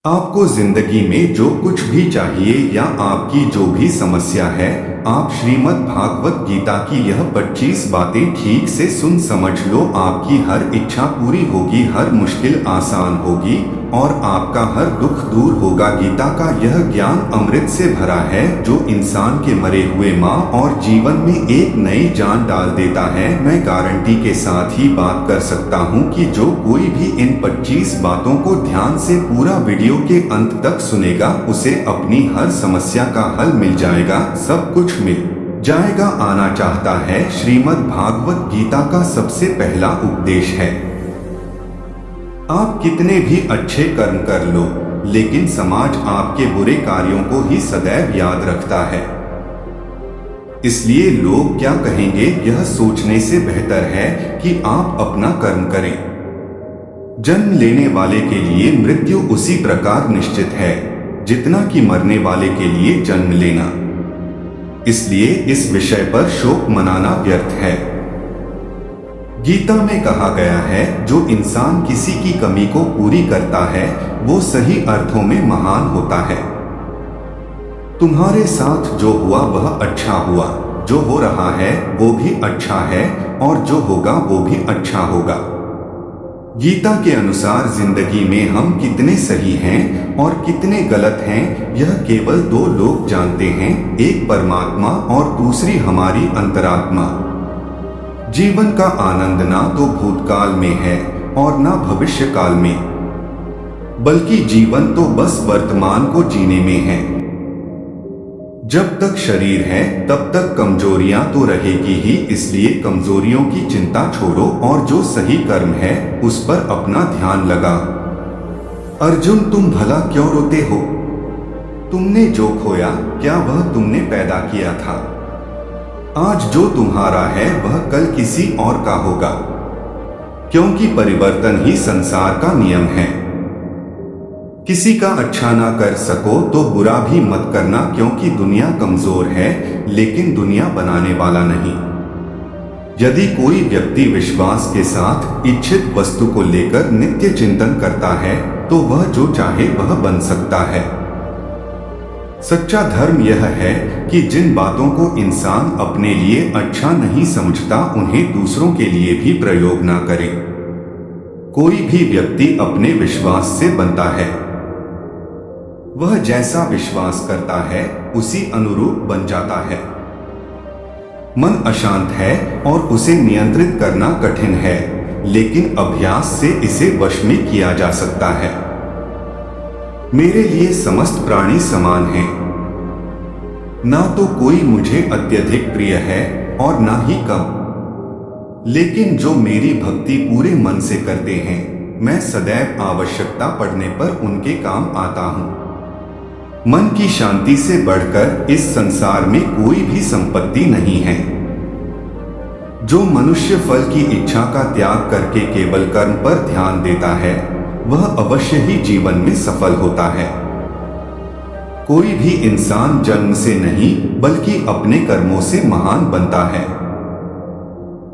आपको जिंदगी में जो कुछ भी चाहिए या आपकी जो भी समस्या है, आप श्रीमद् भागवत गीता की यह 25 बातें ठीक से सुन समझ लो। आपकी हर इच्छा पूरी होगी, हर मुश्किल आसान होगी और आपका हर दुख दूर होगा। गीता का यह ज्ञान अमृत से भरा है जो इंसान के मरे हुए माँ और जीवन में एक नई जान डाल देता है। मैं गारंटी के साथ ही बात कर सकता हूँ कि जो कोई भी इन 25 बातों को ध्यान से पूरा वीडियो के अंत तक सुनेगा, उसे अपनी हर समस्या का हल मिल जाएगा, सब कुछ मिल जाएगा। आना चाहता है श्रीमद् भागवत गीता का सबसे पहला उपदेश है, आप कितने भी अच्छे कर्म कर लो, लेकिन समाज आपके बुरे कार्यों को ही सदैव याद रखता है। इसलिए लोग क्या कहेंगे यह सोचने से बेहतर है कि आप अपना कर्म करें। जन्म लेने वाले के लिए मृत्यु उसी प्रकार निश्चित है जितना कि मरने वाले के लिए जन्म लेना। इसलिए इस विषय पर शोक मनाना व्यर्थ है। गीता में कहा गया है, जो इंसान किसी की कमी को पूरी करता है वो सही अर्थों में महान होता है। तुम्हारे साथ जो हुआ वह अच्छा हुआ, जो हो रहा है वो भी अच्छा है और जो होगा वो भी अच्छा होगा। गीता के अनुसार जिंदगी में हम कितने सही हैं और कितने गलत हैं यह केवल दो लोग जानते हैं, एक परमात्मा और दूसरी हमारी अंतरात्मा। जीवन का आनंद ना तो भूतकाल में है और ना भविष्य काल में, बल्कि जीवन तो बस वर्तमान को जीने में है। जब तक शरीर है तब तक कमजोरियां तो रहेगी ही, इसलिए कमजोरियों की चिंता छोड़ो और जो सही कर्म है उस पर अपना ध्यान लगा। अर्जुन, तुम भला क्यों रोते हो? तुमने जो खोया क्या वह तुमने पैदा किया था? आज जो तुम्हारा है वह कल किसी और का होगा, क्योंकि परिवर्तन ही संसार का नियम है। किसी का अच्छा ना कर सको तो बुरा भी मत करना, क्योंकि दुनिया कमजोर है लेकिन दुनिया बनाने वाला नहीं। यदि कोई व्यक्ति विश्वास के साथ इच्छित वस्तु को लेकर नित्य चिंतन करता है तो वह जो चाहे वह बन सकता है। सच्चा धर्म यह है कि जिन बातों को इंसान अपने लिए अच्छा नहीं समझता उन्हें दूसरों के लिए भी प्रयोग ना करे। कोई भी व्यक्ति अपने विश्वास से बनता है, वह जैसा विश्वास करता है उसी अनुरूप बन जाता है। मन अशांत है और उसे नियंत्रित करना कठिन है, लेकिन अभ्यास से इसे वश में किया जा सकता है। मेरे लिए समस्त प्राणी समान हैं, ना तो कोई मुझे अत्यधिक प्रिय है और ना ही कम, लेकिन जो मेरी भक्ति पूरे मन से करते हैं मैं सदैव आवश्यकता पड़ने पर उनके काम आता हूँ। मन की शांति से बढ़कर इस संसार में कोई भी संपत्ति नहीं है। जो मनुष्य फल की इच्छा का त्याग करके केवल कर्म पर ध्यान देता है वह अवश्य ही जीवन में सफल होता है। कोई भी इंसान जन्म से नहीं बल्कि अपने कर्मों से महान बनता है।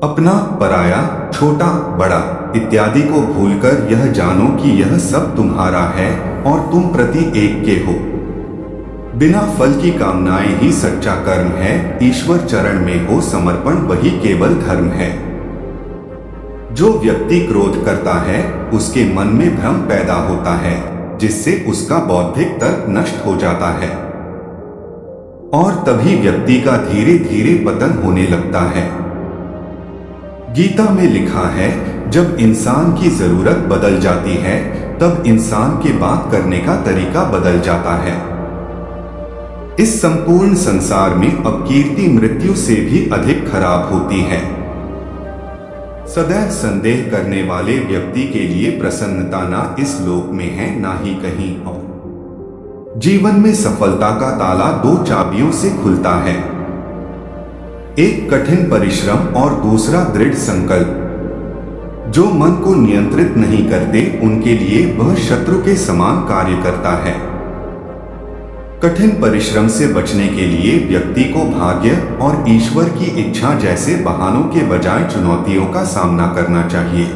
अपना, पराया, छोटा, बड़ा इत्यादि को भूलकर यह जानो कि यह सब तुम्हारा है और तुम प्रति एक के हो। बिना फल की कामनाएं ही सच्चा कर्म है। ईश्वर चरण में हो समर्पण वही केवल धर्म है। जो व्यक्ति क्रोध करता है उसके मन में भ्रम पैदा होता है, जिससे उसका बौद्धिक तर्क नष्ट हो जाता है और तभी व्यक्ति का धीरे धीरे पतन होने लगता है। गीता में लिखा है, जब इंसान की जरूरत बदल जाती है तब इंसान के बात करने का तरीका बदल जाता है। इस संपूर्ण संसार में अपकीर्ति मृत्यु से भी अधिक खराब होती है। सदैव संदेह करने वाले व्यक्ति के लिए प्रसन्नता ना इस लोक में है ना ही कहीं और। जीवन में सफलता का ताला दो चाबियों से खुलता है, एक कठिन परिश्रम और दूसरा दृढ़ संकल्प। जो मन को नियंत्रित नहीं करते उनके लिए वह शत्रु के समान कार्य करता है। कठिन परिश्रम से बचने के लिए व्यक्ति को भाग्य और ईश्वर की इच्छा जैसे बहानों के बजाय चुनौतियों का सामना करना चाहिए।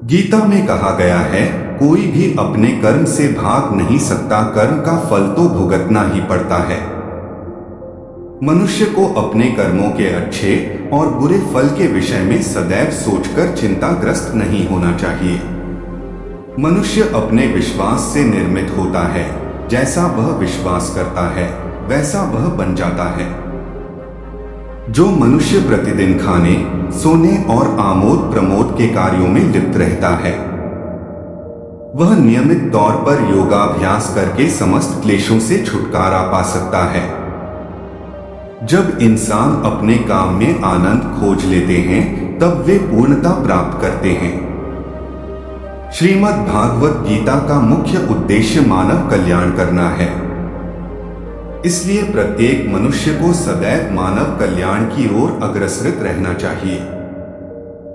गीता में कहा गया है, कोई भी अपने कर्म से भाग नहीं सकता, कर्म का फल तो भुगतना ही पड़ता है। मनुष्य को अपने कर्मों के अच्छे और बुरे फल के विषय में सदैव सोचकर चिंताग्रस्त नहीं होना चाहिए। मनुष्य अपने विश्वास से निर्मित होता है, जैसा वह विश्वास करता है वैसा वह बन जाता है। जो मनुष्य प्रतिदिन खाने, सोने और आमोद प्रमोद के कार्यों में लिप्त रहता है, वह नियमित तौर पर योगाभ्यास करके समस्त क्लेशों से छुटकारा पा सकता है। जब इंसान अपने काम में आनंद खोज लेते हैं तब वे पूर्णता प्राप्त करते हैं। श्रीमद् भागवत गीता का मुख्य उद्देश्य मानव कल्याण करना है। इसलिए प्रत्येक मनुष्य को सदैव मानव कल्याण की ओर अग्रसरित रहना चाहिए।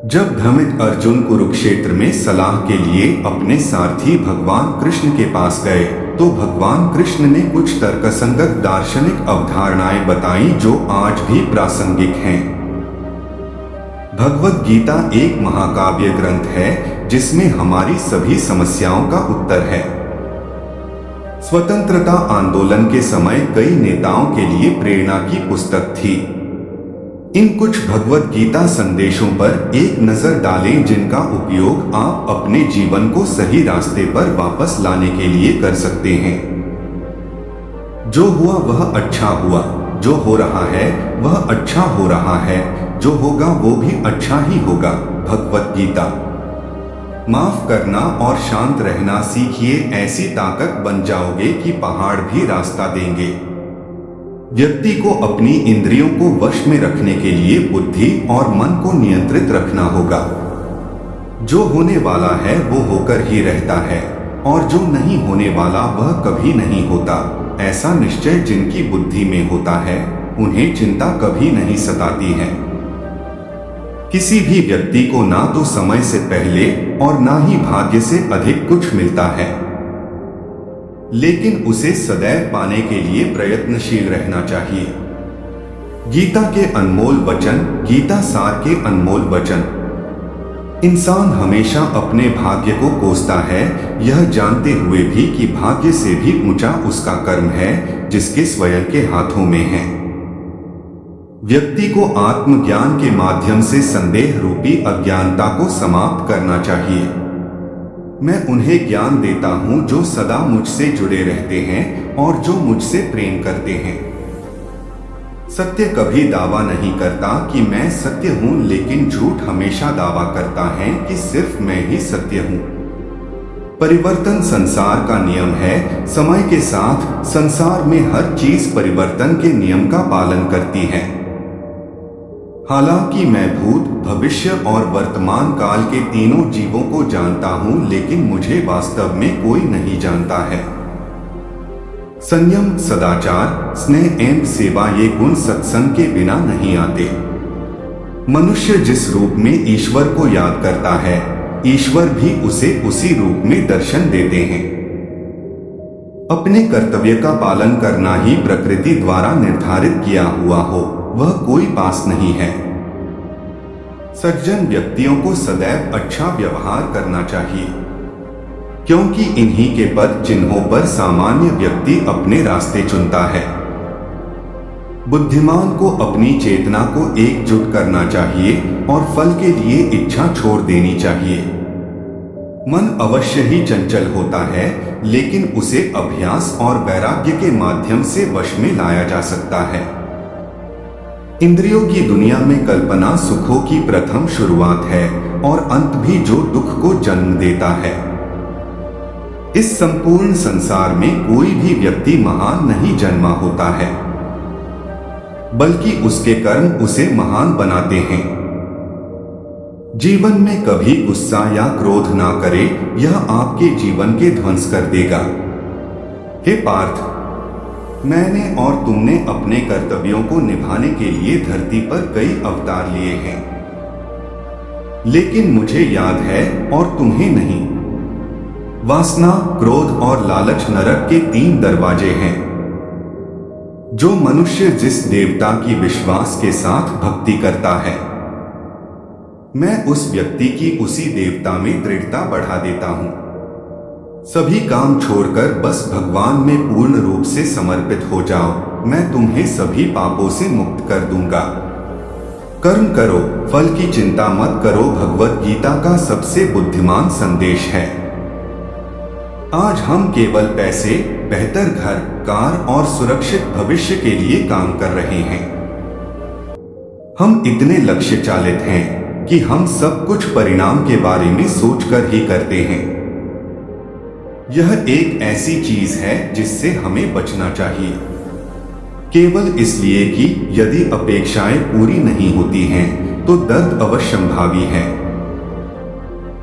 जब भ्रमित अर्जुन कुरुक्षेत्र में सलाह के लिए अपने सारथी भगवान कृष्ण के पास गए तो भगवान कृष्ण ने कुछ तर्कसंगत दार्शनिक अवधारणाएं बताई जो आज भी प्रासंगिक हैं। भगवत गीता एक महाकाव्य ग्रंथ है जिसमें हमारी सभी समस्याओं का उत्तर है। स्वतंत्रता आंदोलन के समय कई नेताओं के लिए प्रेरणा की पुस्तक थी। इन कुछ भगवत गीता संदेशों पर एक नजर डालें जिनका उपयोग आप अपने जीवन को सही रास्ते पर वापस लाने के लिए कर सकते हैं। जो हुआ वह अच्छा हुआ, जो हो रहा है वह अच्छा हो रहा है, जो होगा वो भी अच्छा ही होगा। भगवत गीता। माफ करना और शांत रहना सीखिए, ऐसी ताकत बन जाओगे कि पहाड़ भी रास्ता देंगे। व्यक्ति को अपनी इंद्रियों को वश में रखने के लिए बुद्धि और मन को नियंत्रित रखना होगा। जो होने वाला है वो होकर ही रहता है और जो नहीं होने वाला वह कभी नहीं होता। ऐसा निश्चय जिनकी बुद्धि में होता है उन्हें चिंता कभी नहीं सताती है। किसी भी व्यक्ति को ना तो समय से पहले और ना ही भाग्य से अधिक कुछ मिलता है, लेकिन उसे सदैव पाने के लिए प्रयत्नशील रहना चाहिए। गीता के अनमोल वचन, गीता सार के अनमोल वचन। इंसान हमेशा अपने भाग्य को कोसता है, यह जानते हुए भी कि भाग्य से भी ऊंचा उसका कर्म है जिसके स्वयं के हाथों में है। व्यक्ति को आत्मज्ञान के माध्यम से संदेह रूपी अज्ञानता को समाप्त करना चाहिए। मैं उन्हें ज्ञान देता हूं जो सदा मुझसे जुड़े रहते हैं और जो मुझसे प्रेम करते हैं। सत्य कभी दावा नहीं करता कि मैं सत्य हूं, लेकिन झूठ हमेशा दावा करता है कि सिर्फ मैं ही सत्य हूं। परिवर्तन संसार का नियम है। समय के साथ संसार में हर चीज परिवर्तन के नियम का पालन करती है। हालांकि मैं भूत, भविष्य और वर्तमान काल के तीनों जीवों को जानता हूं, लेकिन मुझे वास्तव में कोई नहीं जानता है। संयम, सदाचार, स्नेह एवं सेवा ये गुण सत्संग के बिना नहीं आते। मनुष्य जिस रूप में ईश्वर को याद करता है, ईश्वर भी उसे उसी रूप में दर्शन देते हैं। अपने कर्तव्य का पालन करना ही प्रकृति द्वारा निर्धारित किया हुआ हो, वह कोई पास नहीं है। सज्जन व्यक्तियों को सदैव अच्छा व्यवहार करना चाहिए, क्योंकि इन्हीं के पद चिन्हों पर सामान्य व्यक्ति अपने रास्ते चुनता है। बुद्धिमान को अपनी चेतना को एकजुट करना चाहिए और फल के लिए इच्छा छोड़ देनी चाहिए। मन अवश्य ही चंचल होता है, लेकिन उसे अभ्यास और वैराग्य के माध्यम से वश में लाया जा सकता है। इंद्रियों की दुनिया में कल्पना सुखों की प्रथम शुरुआत है और अंत भी जो दुख को जन्म देता है। इस संपूर्ण संसार में कोई भी व्यक्ति महान नहीं जन्मा होता है, बल्कि उसके कर्म उसे महान बनाते हैं। जीवन में कभी गुस्सा या क्रोध ना करे, यह आपके जीवन के ध्वंस कर देगा। हे पार्थ, मैंने और तुमने अपने कर्तव्यों को निभाने के लिए धरती पर कई अवतार लिए हैं, लेकिन मुझे याद है और तुम्हें नहीं। वासना, क्रोध और लालच नरक के 3 दरवाजे हैं। जो मनुष्य जिस देवता की विश्वास के साथ भक्ति करता है, मैं उस व्यक्ति की उसी देवता में दृढ़ता बढ़ा देता हूं। सभी काम छोड़कर बस भगवान में पूर्ण रूप से समर्पित हो जाओ, मैं तुम्हें सभी पापों से मुक्त कर दूंगा। कर्म करो, फल की चिंता मत करो, भगवत गीता का सबसे बुद्धिमान संदेश है। आज हम केवल पैसे, बेहतर घर, कार और सुरक्षित भविष्य के लिए काम कर रहे हैं। हम इतने लक्ष्य चालित हैं कि हम सब कुछ परिणाम के बारे में सोचकर ही करते हैं। यह एक ऐसी चीज है जिससे हमें बचना चाहिए, केवल इसलिए कि यदि अपेक्षाएं पूरी नहीं होती हैं तो दर्द अवश्यंभावी है।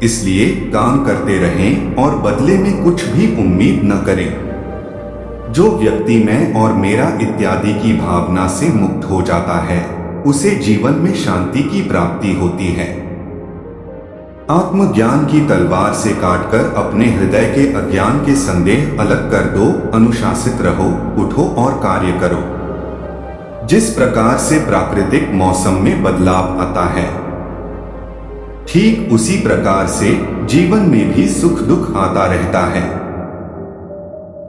इसलिए काम करते रहें और बदले में कुछ भी उम्मीद न करें। जो व्यक्ति मैं और मेरा इत्यादि की भावना से मुक्त हो जाता है, उसे जीवन में शांति की प्राप्ति होती है। आत्मज्ञान की तलवार से काटकर अपने हृदय के अज्ञान के संदेह अलग कर दो। अनुशासित रहो, उठो और कार्य करो। जिस प्रकार से प्राकृतिक मौसम में बदलाव आता है, ठीक उसी प्रकार से जीवन में भी सुख दुख आता रहता है।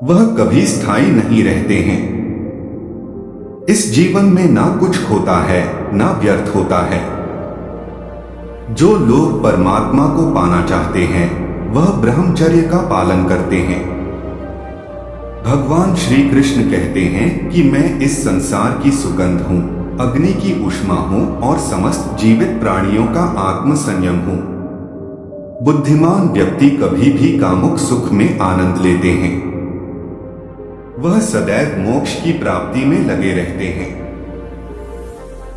वह कभी स्थायी नहीं रहते हैं। इस जीवन में ना कुछ खोता है, ना व्यर्थ होता है। जो लोग परमात्मा को पाना चाहते हैं, वह ब्रह्मचर्य का पालन करते हैं। भगवान श्री कृष्ण कहते हैं कि मैं इस संसार की सुगंध हूं, अग्नि की ऊष्मा हूं और समस्त जीवित प्राणियों का आत्म संयम हूं। बुद्धिमान व्यक्ति कभी भी कामुक सुख में आनंद लेते हैं। वह सदैव मोक्ष की प्राप्ति में लगे रहते हैं।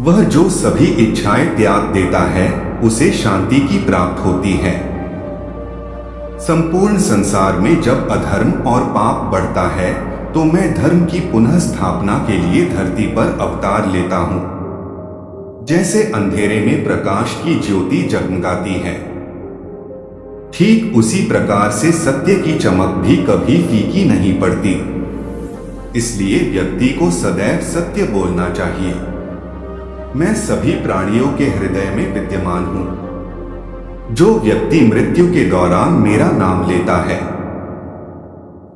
वह जो सभी इच्छाएं त्याग देता है, उसे शांति की प्राप्त होती है। संपूर्ण संसार में जब अधर्म और पाप बढ़ता है, तो मैं धर्म की पुनः स्थापना के लिए धरती पर अवतार लेता हूं। जैसे अंधेरे में प्रकाश की ज्योति जगमगाती है, ठीक उसी प्रकार से सत्य की चमक भी कभी फीकी नहीं पड़ती। इसलिए व्यक्ति को सदैव सत्य बोलना चाहिए। मैं सभी प्राणियों के हृदय में विद्यमान हूं। जो व्यक्ति मृत्यु के दौरान मेरा नाम लेता है,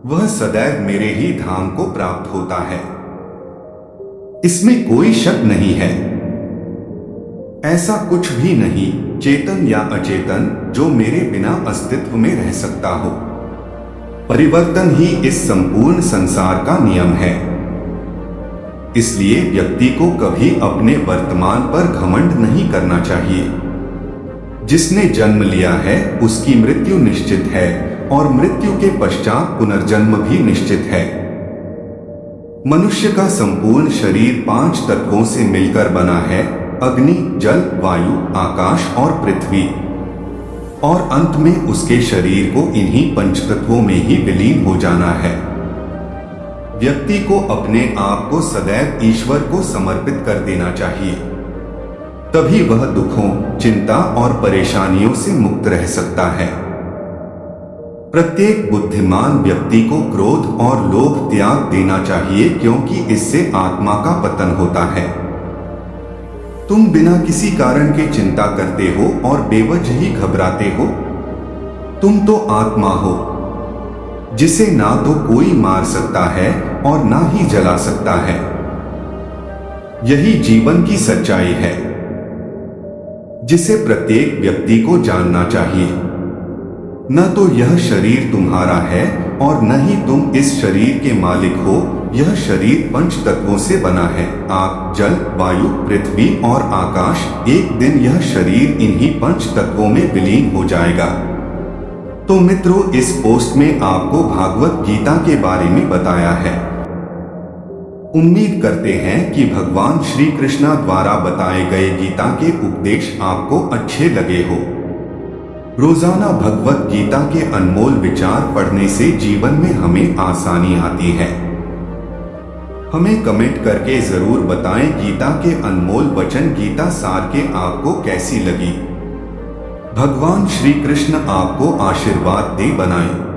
वह सदैव मेरे ही धाम को प्राप्त होता है। इसमें कोई शक नहीं है। ऐसा कुछ भी नहीं, चेतन या अचेतन, जो मेरे बिना अस्तित्व में रह सकता हो। परिवर्तन ही इस संपूर्ण संसार का नियम है। इसलिए व्यक्ति को कभी अपने वर्तमान पर घमंड नहीं करना चाहिए। जिसने जन्म लिया है, उसकी मृत्यु निश्चित है और मृत्यु के पश्चात पुनर्जन्म भी निश्चित है। मनुष्य का संपूर्ण शरीर 5 तत्वों से मिलकर बना है: अग्नि, जल, वायु, आकाश और पृथ्वी। और अंत में उसके शरीर को इन्हीं 5 तत्वों में ही विलीन हो जाना है। व्यक्ति को अपने आप को सदैव ईश्वर को समर्पित कर देना चाहिए। तभी वह दुखों, चिंता और परेशानियों से मुक्त रह सकता है। प्रत्येक बुद्धिमान व्यक्ति को क्रोध और लोभ त्याग देना चाहिए, क्योंकि इससे आत्मा का पतन होता है। तुम बिना किसी कारण के चिंता करते हो और बेवजह ही घबराते हो। तुम तो आत्मा हो, जिसे ना तो कोई मार सकता है और ना ही जला सकता है। यही जीवन की सच्चाई है, जिसे प्रत्येक व्यक्ति को जानना चाहिए। न तो यह शरीर तुम्हारा है और न ही तुम इस शरीर के मालिक हो। यह शरीर 5 तत्वों से बना है: आग, जल, वायु, पृथ्वी और आकाश। एक दिन यह शरीर इन्हीं 5 तत्वों में विलीन हो जाएगा। तो मित्रों, इस पोस्ट में आपको भागवत गीता के बारे में बताया है। उम्मीद करते हैं कि भगवान श्री कृष्ण द्वारा बताए गए गीता के उपदेश आपको अच्छे लगे हो। रोजाना भगवत गीता के अनमोल विचार पढ़ने से जीवन में हमें आसानी आती है। हमें कमेंट करके जरूर बताएं गीता के अनमोल वचन गीता सार के आपको कैसी लगी। भगवान श्री कृष्ण आपको आशीर्वाद दे बनाएं।